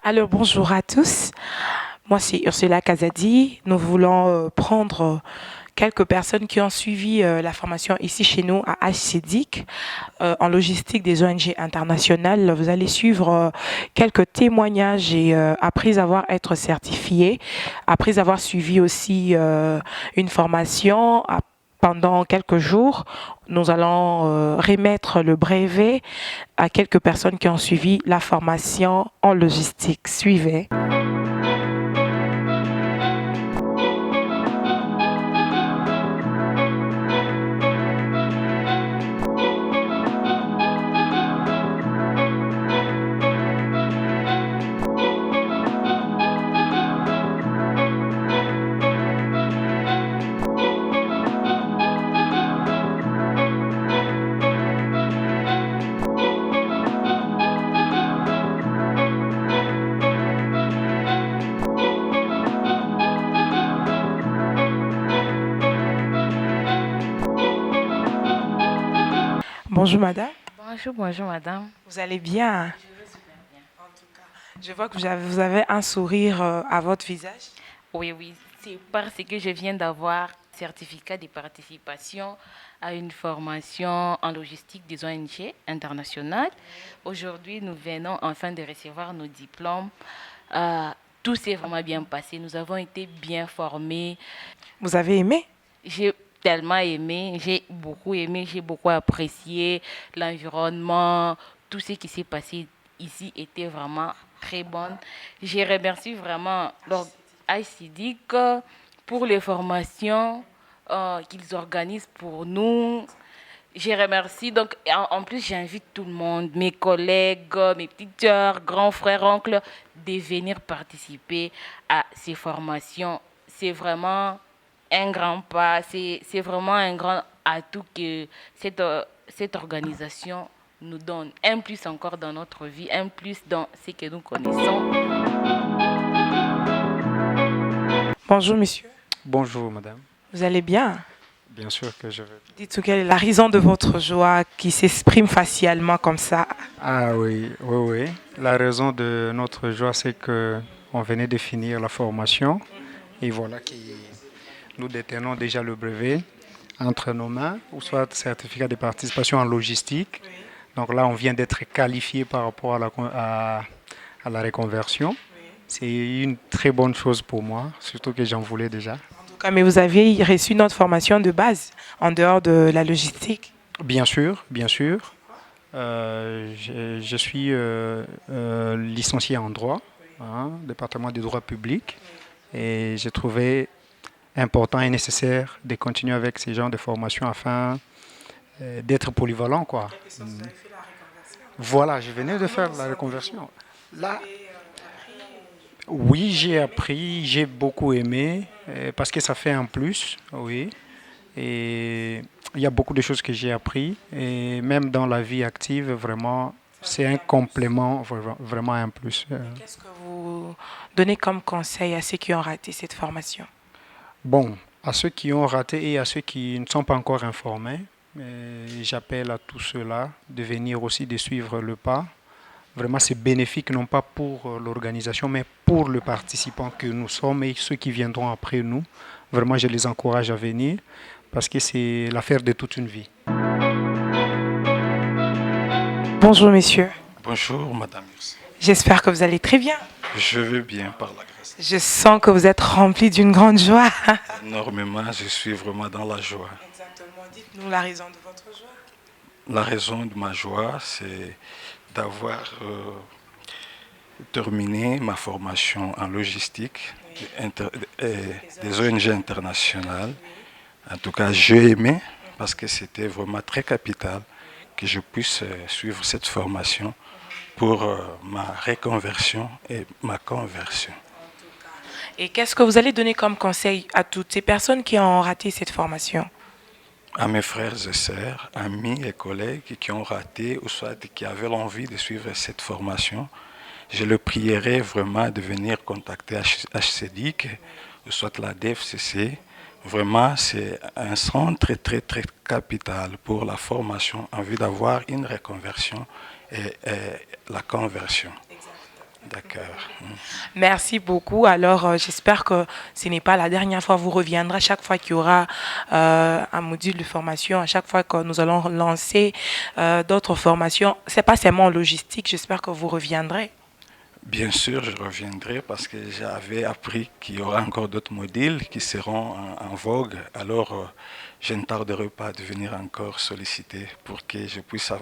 Alors bonjour à tous, moi c'est Ursula Kazadi. Nous voulons prendre quelques personnes qui ont suivi la formation ici chez nous à HCDIC en logistique des ONG internationales. Vous allez suivre quelques témoignages et après avoir été certifié, après avoir suivi aussi une formation pendant quelques jours, nous allons remettre le brevet à quelques personnes qui ont suivi la formation en logistique. Suivez. Bonjour madame, Bonjour, bonjour madame. vous allez bien? En tout cas, je vois que vous avez un sourire à votre visage. Oui, oui, c'est parce que je viens d'avoir certificat de participation à une formation en logistique des ONG internationales. Aujourd'hui, nous venons enfin de recevoir nos diplômes. Euh, tout s'est vraiment bien passé. Nous avons été bien formés. Vous avez aimé? J'ai tellement aimé, j'ai beaucoup apprécié l'environnement, tout ce qui s'est passé ici était vraiment très bon. Je remercie vraiment l'ICDIC pour les formations qu'ils organisent pour nous. Je remercie. Donc, en plus, j'invite tout le monde, mes collègues, mes petites sœurs, grands frères, oncles, de venir participer à ces formations. C'est vraiment un grand pas, c'est vraiment un grand atout que cette organisation nous donne. Un plus encore dans notre vie, un plus dans ce que nous connaissons. Bonjour monsieur, Bonjour madame, vous allez bien? bien sûr que je vais. Dites-nous quelle est la raison de votre joie qui s'exprime facialement comme ça. Ah oui, oui, oui. La raison de notre joie, c'est que on venait de finir la formation et voilà que nous détenons déjà le brevet entre nos mains, ou soit certificat de participation en logistique. Donc là, on vient d'être qualifié par rapport à la reconversion. C'est une très bonne chose pour moi, surtout que j'en voulais déjà. En tout cas, mais vous avez reçu notre formation de base en dehors de la logistique. Bien sûr, bien sûr. Je suis licencié en droit, département du droit public, et j'ai trouvé important et nécessaire de continuer avec ces genres de formations afin d'être polyvalent, quoi. Voilà, je venais de faire la reconversion. Là, oui, j'ai appris, j'ai beaucoup aimé, parce que ça fait un plus, oui. Et il y a beaucoup de choses que j'ai appris. Et même dans la vie active, vraiment, c'est un complément, vraiment un plus. Qu'est-ce que vous donnez comme conseil à ceux qui ont raté cette formation? Bon, à ceux qui ont raté et à ceux qui ne sont pas encore informés, j'appelle à tous ceux-là de venir aussi de suivre le pas. Vraiment, c'est bénéfique non pas pour l'organisation, mais pour le participant que nous sommes et ceux qui viendront après nous. Vraiment, je les encourage à venir parce que c'est l'affaire de toute une vie. Bonjour messieurs, Bonjour, Madame Ursi. j'espère que vous allez très bien. Je vais bien par la grâce. Je sens que vous êtes rempli d'une grande joie. Énormément, je suis vraiment dans la joie. Exactement, dites-nous la raison de votre joie. La raison de ma joie, c'est d'avoir terminé ma formation en logistique des ONG internationales. En tout cas, j'ai aimé parce que c'était vraiment très capital que je puisse suivre cette formation pour ma reconversion et ma conversion. Et qu'est-ce que vous allez donner comme conseil à toutes ces personnes qui ont raté cette formation? À mes frères et sœurs, amis et collègues qui ont raté ou soit qui avaient l'envie de suivre cette formation, je le prierai vraiment de venir contacter HCDIC ou soit la DFCC. Vraiment, c'est un centre très, très capital pour la formation en vue d'avoir une reconversion et la conversion. D'accord. Merci beaucoup. Alors, j'espère que ce n'est pas la dernière fois. Vous reviendrez chaque fois qu'il y aura un module de formation, à chaque fois que nous allons lancer d'autres formations. C'est pas seulement en logistique. J'espère que vous reviendrez. Bien sûr, je reviendrai parce que j'avais appris qu'il y aura encore d'autres modules qui seront en vogue. Alors, je ne tarderai pas de venir encore solliciter pour que je puisse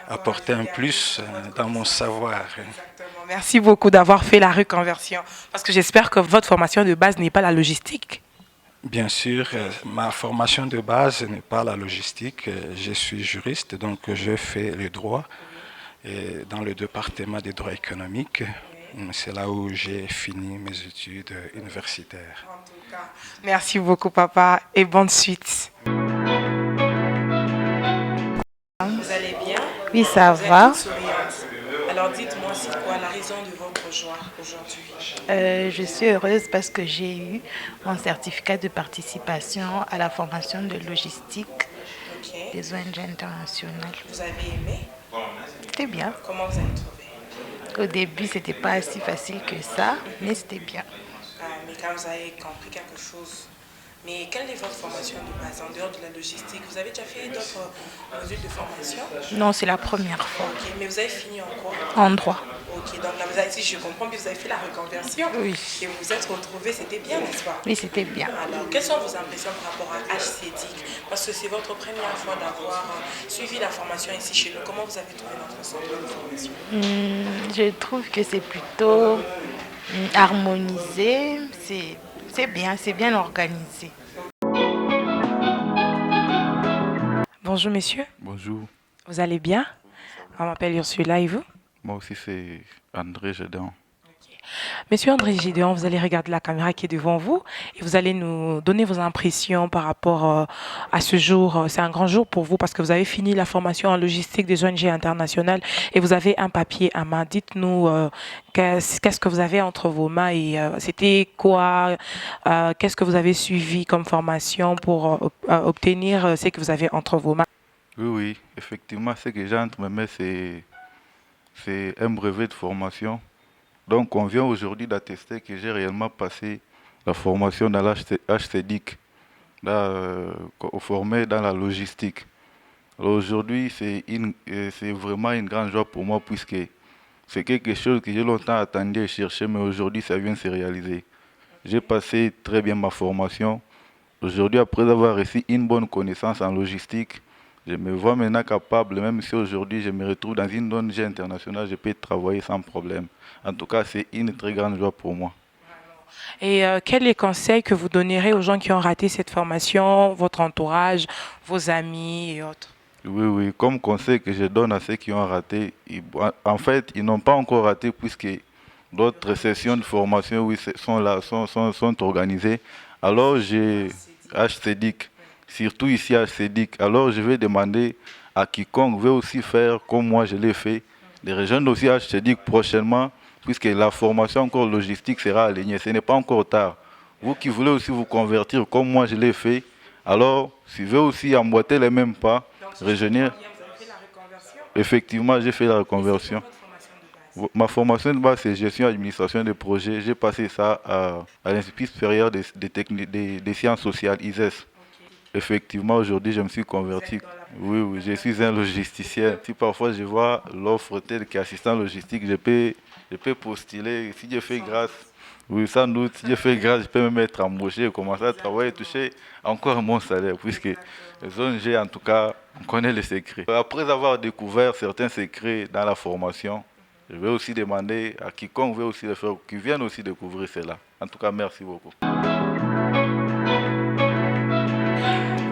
apporter un plus dans mon savoir. Exactement. Merci beaucoup d'avoir fait la reconversion. Parce que j'espère que votre formation de base n'est pas la logistique. Bien sûr, ma formation de base n'est pas la logistique. Je suis juriste, donc je fais le droit dans le département des droits économiques. C'est là où j'ai fini mes études universitaires. En tout cas, merci beaucoup, papa, et bonne suite. Vous allez bien? Oui, ça Vous êtes va. toute souriante. Alors, dites-moi, c'est quoi la raison de votre joie aujourd'hui? Je suis heureuse parce que j'ai eu mon certificat de participation à la formation de logistique Ok. des ONG internationales. Vous avez aimé? C'était bien. Comment vous avez trouvé? Au début, c'était pas si facile que ça, mais c'était bien. Mais quand vous avez compris quelque chose, mais quelle est votre formation de base en dehors de la logistique? Vous avez déjà fait d'autres modules de formation? Non, c'est la première fois. Ok, mais vous avez fini en quoi? En droit. Ok, donc là, si je comprends bien, vous avez fait la reconversion Oui. et vous vous êtes retrouvés, c'était bien, n'est-ce pas? Oui, c'était bien. Alors, quelles sont vos impressions par rapport à HCDIC? Parce que c'est votre première fois d'avoir suivi la formation ici chez nous. Comment vous avez trouvé notre centre de formation? Je trouve que c'est plutôt harmonisé. C'est bien organisé. Bonjour, messieurs. Bonjour, Vous allez bien? On m'appelle Ursula et vous? moi aussi c'est André Gédéon. Monsieur André Gideon, vous allez regarder la caméra qui est devant vous et vous allez nous donner vos impressions par rapport à ce jour. C'est un grand jour pour vous parce que vous avez fini la formation en logistique des ONG internationales et vous avez un papier à main. Dites-nous qu'est-ce que vous avez entre vos mains et c'était quoi, qu'est-ce que vous avez suivi comme formation pour obtenir ce que vous avez entre vos mains. Oui, effectivement, ce que j'ai entre mes mains, c'est un brevet de formation. Donc, on vient aujourd'hui d'attester que j'ai réellement passé la formation dans l'HCDIC, formé dans la logistique. Alors aujourd'hui, c'est vraiment une grande joie pour moi puisque c'est quelque chose que j'ai longtemps attendu et cherché, mais aujourd'hui, ça vient de se réaliser. J'ai passé très bien ma formation. Aujourd'hui, après avoir reçu une bonne connaissance en logistique, je me vois maintenant capable, même si aujourd'hui je me retrouve dans une ONG internationale, je peux travailler sans problème. En tout cas, c'est une très grande joie pour moi. Et quels les conseils que vous donnerez aux gens qui ont raté cette formation, votre entourage, vos amis et autres? Oui, comme conseil que je donne à ceux qui ont raté, en fait, ils n'ont pas encore raté puisque d'autres sessions de formation oui, sont organisées. Alors, j'ai HCDIC, surtout ici à HCDIC. Alors, je vais demander à quiconque veut aussi faire comme moi je l'ai fait, de rejoindre aussi HCDIC prochainement, puisque la formation encore logistique sera alignée. Ce n'est pas encore tard. Vous qui voulez aussi vous convertir comme moi je l'ai fait, alors, si vous voulez aussi emboîter les mêmes pas, rejoindre. Effectivement, j'ai fait la reconversion. Ma formation de base, c'est gestion et administration des projets. J'ai passé ça à l'Institut supérieur des sciences sociales, ISES. Effectivement, aujourd'hui, je me suis converti. Oui, je suis un logisticien. Si parfois je vois l'offre telle qu'assistant logistique, je peux postuler. Si Dieu fait grâce, oui, sans doute, si Dieu fait grâce, je peux me mettre embauché, commencer à travailler, toucher encore mon salaire, puisque les ONG, en tout cas, on connaît les secrets. Après avoir découvert certains secrets dans la formation, je vais aussi demander à quiconque veut aussi le faire, qu'ils viennent aussi découvrir cela. En tout cas, merci beaucoup.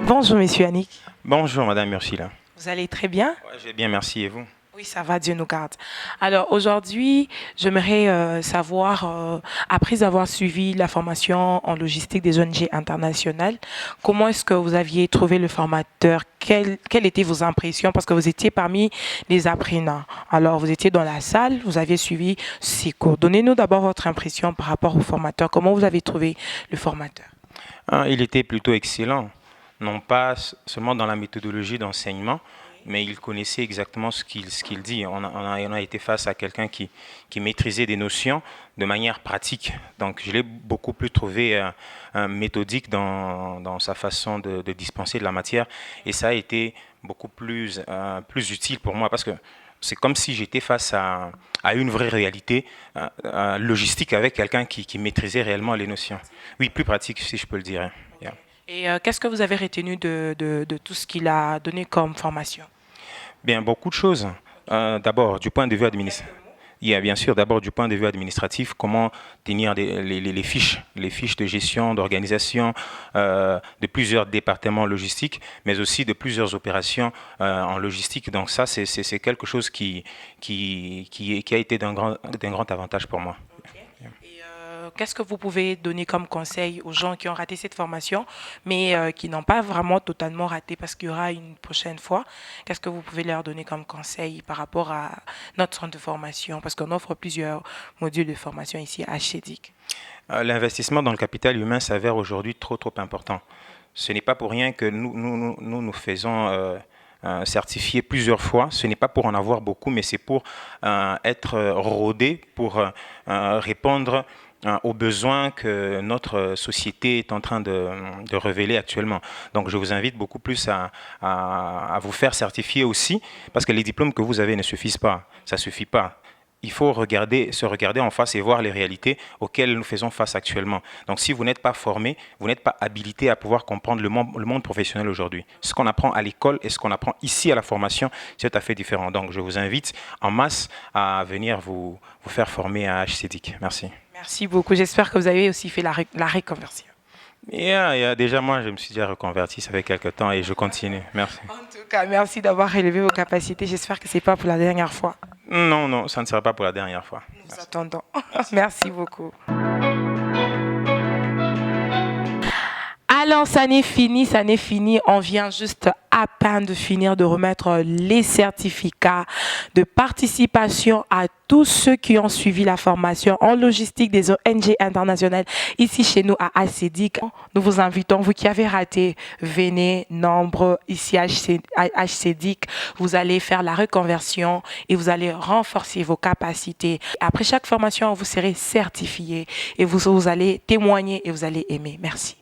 Bonjour, monsieur Annick. Bonjour, Madame Ursula. Vous allez très bien? Ouais, je vais bien, merci. Et vous? Oui, ça va, Dieu nous garde. Alors aujourd'hui, j'aimerais savoir, après avoir suivi la formation en logistique des ONG internationales, comment est-ce que vous aviez trouvé le formateur? Quelles étaient vos impressions? Parce que vous étiez parmi les apprenants. Alors, vous étiez dans la salle, vous aviez suivi ces cours. Donnez-nous d'abord votre impression par rapport au formateur. Comment vous avez trouvé le formateur? Il était plutôt excellent, non pas seulement dans la méthodologie d'enseignement, mais il connaissait exactement ce qu'il dit. On a été face à quelqu'un qui maîtrisait des notions de manière pratique. Donc, je l'ai beaucoup plus trouvé méthodique dans sa façon de dispenser de la matière, et ça a été beaucoup plus utile pour moi, parce que c'est comme si j'étais face à une vraie réalité logistique avec quelqu'un qui maîtrisait réellement les notions. Oui, plus pratique, si je peux le dire. Yeah. Et qu'est-ce que vous avez retenu de tout ce qu'il a donné comme formation? Bien, beaucoup de choses. D'abord, du point de vue administratif. Il y a bien sûr d'abord du point de vue administratif, comment tenir les fiches de gestion, d'organisation de plusieurs départements logistiques, mais aussi de plusieurs opérations en logistique. Donc ça, c'est quelque chose qui a été d'un grand avantage pour moi. Qu'est-ce que vous pouvez donner comme conseil aux gens qui ont raté cette formation, mais qui n'ont pas vraiment totalement raté parce qu'il y aura une prochaine fois? Qu'est-ce que vous pouvez leur donner comme conseil par rapport à notre centre de formation? Parce qu'on offre plusieurs modules de formation ici à HCEDIC. L'investissement dans le capital humain s'avère aujourd'hui trop important. Ce n'est pas pour rien que nous faisons certifier plusieurs fois. Ce n'est pas pour en avoir beaucoup, mais c'est pour être rodé, pour répondre aux besoins que notre société est en train de révéler actuellement. Donc je vous invite beaucoup plus à vous faire certifier aussi, parce que les diplômes que vous avez ne suffisent pas. Ça ne suffit pas. Il faut se regarder en face et voir les réalités auxquelles nous faisons face actuellement. Donc si vous n'êtes pas formé, vous n'êtes pas habilité à pouvoir comprendre le monde professionnel aujourd'hui. Ce qu'on apprend à l'école et ce qu'on apprend ici à la formation, c'est tout à fait différent. Donc je vous invite en masse à venir vous faire former à HCEDIC. Merci. Merci beaucoup. J'espère que vous avez aussi fait la reconversion. Déjà, moi, je me suis déjà reconverti, ça fait quelques temps et je continue. Merci. En tout cas, merci d'avoir élevé vos capacités. J'espère que ce n'est pas pour la dernière fois. Non, ça ne sera pas pour la dernière fois. Nous attendons. Merci beaucoup. Alors, ça n'est fini. On vient juste à peine de finir de remettre les certificats de participation à tous ceux qui ont suivi la formation en logistique des ONG internationales ici chez nous à HCEDIC. Nous vous invitons, vous qui avez raté, venez nombreux ici à HCEDIC. Vous allez faire la reconversion et vous allez renforcer vos capacités. Après chaque formation, vous serez certifié et vous allez témoigner et vous allez aimer. Merci.